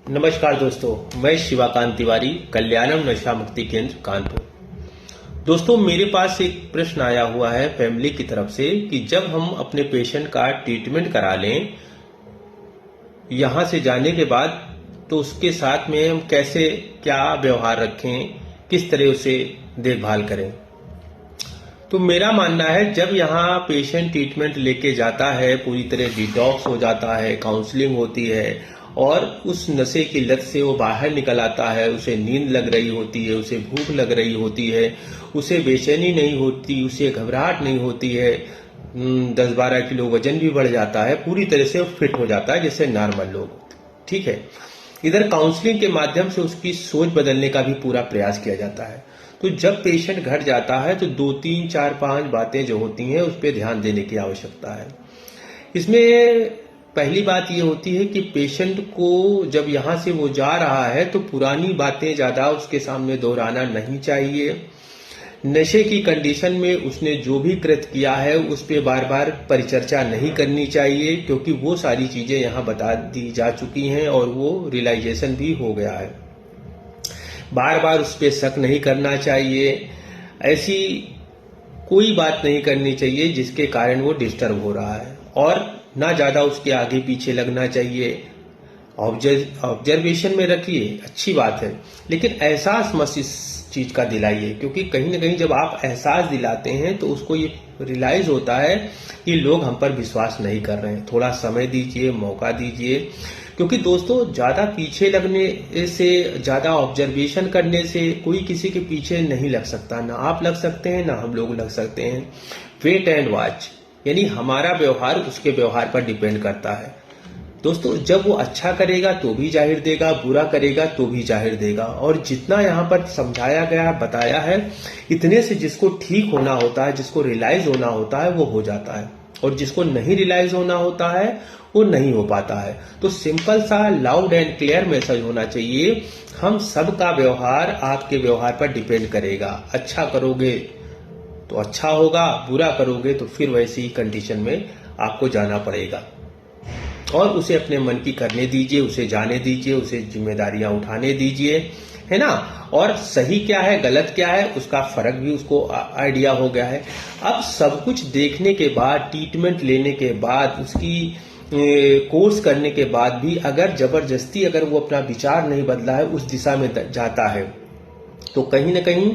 नमस्कार दोस्तों, मैं शिवाकांत तिवारी, कल्याणम नशा मुक्ति केंद्र कानपुर। दोस्तों, मेरे पास एक प्रश्न आया हुआ है फैमिली की तरफ से कि जब हम अपने पेशेंट का ट्रीटमेंट करा लें यहां से जाने के बाद, तो उसके साथ में हम कैसे क्या व्यवहार रखें, किस तरह उसे देखभाल करें। तो मेरा मानना है जब यहाँ पेशेंट ट्रीटमेंट लेके जाता है, पूरी तरह डिटॉक्स हो जाता है, काउंसलिंग होती है और उस नशे की लत से वो बाहर निकल आता है, उसे नींद लग रही होती है, उसे भूख लग रही होती है, उसे बेचैनी नहीं होती, उसे घबराहट नहीं होती है, 10-12 किलो वजन भी बढ़ जाता है, पूरी तरह से वो फिट हो जाता है जैसे नॉर्मल लोग। ठीक है, इधर काउंसलिंग के माध्यम से उसकी सोच बदलने का भी पूरा प्रयास किया जाता है। तो जब पेशेंट घर जाता है तो 2, 3, 4, 5 बातें जो होती हैं उस पर ध्यान देने की आवश्यकता है। इसमें पहली बात ये होती है कि पेशेंट को जब यहाँ से वो जा रहा है तो पुरानी बातें ज्यादा उसके सामने दोहराना नहीं चाहिए। नशे की कंडीशन में उसने जो भी कृत्य किया है उस पर बार बार परिचर्चा नहीं करनी चाहिए, क्योंकि वो सारी चीजें यहाँ बता दी जा चुकी हैं और वो रियलाइजेशन भी हो गया है। बार बार उस पर शक नहीं करना चाहिए, ऐसी कोई बात नहीं करनी चाहिए जिसके कारण वो डिस्टर्ब हो रहा है, और ना ज्यादा उसके आगे पीछे लगना चाहिए। ऑब्जर्वेशन में रखिए, अच्छी बात है, लेकिन एहसास मत इस चीज का दिलाइए, क्योंकि कहीं ना कहीं जब आप एहसास दिलाते हैं तो उसको ये रियलाइज होता है कि लोग हम पर विश्वास नहीं कर रहे हैं। थोड़ा समय दीजिए, मौका दीजिए, क्योंकि दोस्तों ज्यादा पीछे लगने से, ज्यादा ऑब्जर्वेशन करने से कोई किसी के पीछे नहीं लग सकता। ना आप लग सकते हैं, ना हम लोग लग सकते हैं। वेट एंड वॉच, यानी हमारा व्यवहार उसके व्यवहार पर डिपेंड करता है। दोस्तों, जब वो अच्छा करेगा तो भी जाहिर देगा, बुरा करेगा तो भी जाहिर देगा, और जितना यहाँ पर समझाया गया, बताया है, इतने से जिसको ठीक होना होता है, जिसको रियलाइज होना होता है वो हो जाता है, और जिसको नहीं रियलाइज होना होता है वो नहीं हो पाता है। तो सिंपल सा लाउड एंड क्लियर मैसेज होना चाहिए, हम सबका व्यवहार आपके व्यवहार पर डिपेंड करेगा। अच्छा करोगे तो अच्छा होगा, बुरा करोगे तो फिर वैसी ही कंडीशन में आपको जाना पड़ेगा। और उसे अपने मन की करने दीजिए, उसे जाने दीजिए, उसे जिम्मेदारियां उठाने दीजिए, है ना। और सही क्या है, गलत क्या है, उसका फर्क भी उसको आइडिया हो गया है। अब सब कुछ देखने के बाद, ट्रीटमेंट लेने के बाद, उसकी कोर्स करने के बाद भी अगर जबरदस्ती अगर वो अपना विचार नहीं बदला है, उस दिशा में जाता है, तो कहीं ना कहीं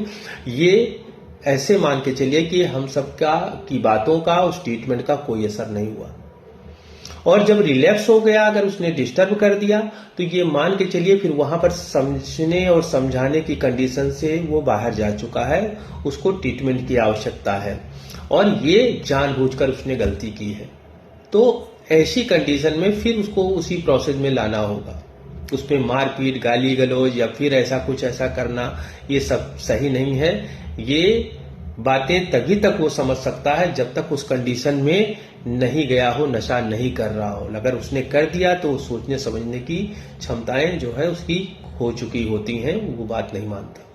ये ऐसे मान के चलिए कि हम सबका की बातों का, उस ट्रीटमेंट का कोई असर नहीं हुआ। और जब रिलैप्स हो गया, अगर उसने डिस्टर्ब कर दिया, तो ये मान के चलिए फिर वहां पर समझने और समझाने की कंडीशन से वो बाहर जा चुका है, उसको ट्रीटमेंट की आवश्यकता है, और ये जानबूझकर उसने गलती की है। तो ऐसी कंडीशन में फिर उसको उसी प्रोसेस में लाना होगा। उसमें मारपीट, गाली गलौज या फिर ऐसा कुछ ऐसा करना, ये सब सही नहीं है। ये बातें तभी तक वो समझ सकता है जब तक उस कंडीशन में नहीं गया हो, नशा नहीं कर रहा हो। अगर उसने कर दिया तो सोचने समझने की क्षमताएं जो है उसकी हो चुकी होती हैं, वो बात नहीं मानता।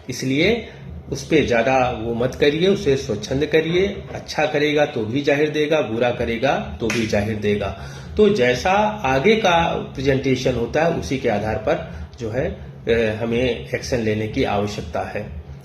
इसलिए उस पर ज्यादा वो मत करिए, उसे स्वच्छंद करिए। अच्छा करेगा तो भी जाहिर देगा, बुरा करेगा तो भी जाहिर देगा। तो जैसा आगे का प्रेजेंटेशन होता है उसी के आधार पर जो है हमें एक्शन लेने की आवश्यकता है,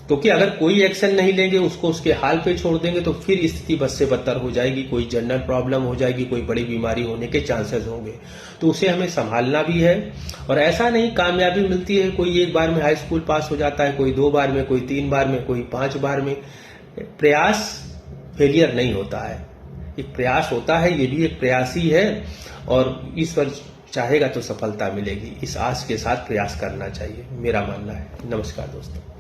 क्योंकि अगर कोई एक्शन नहीं लेंगे, उसको उसके हाल पे छोड़ देंगे, तो फिर स्थिति बद से बदतर हो जाएगी, कोई जनरल प्रॉब्लम हो जाएगी, कोई बड़ी बीमारी होने के चांसेस होंगे। तो उसे हमें संभालना भी है। और ऐसा नहीं कामयाबी मिलती है, कोई एक बार में हाई स्कूल पास हो जाता है, कोई 2 बार में, कोई 3 बार में, कोई 5 बार में। प्रयास फेलियर नहीं होता है, एक प्रयास होता है, ये भी एक प्रयास ही है, और ईश्वर चाहेगा तो सफलता मिलेगी। इस आस के साथ प्रयास करना चाहिए, मेरा मानना है। नमस्कार दोस्तों।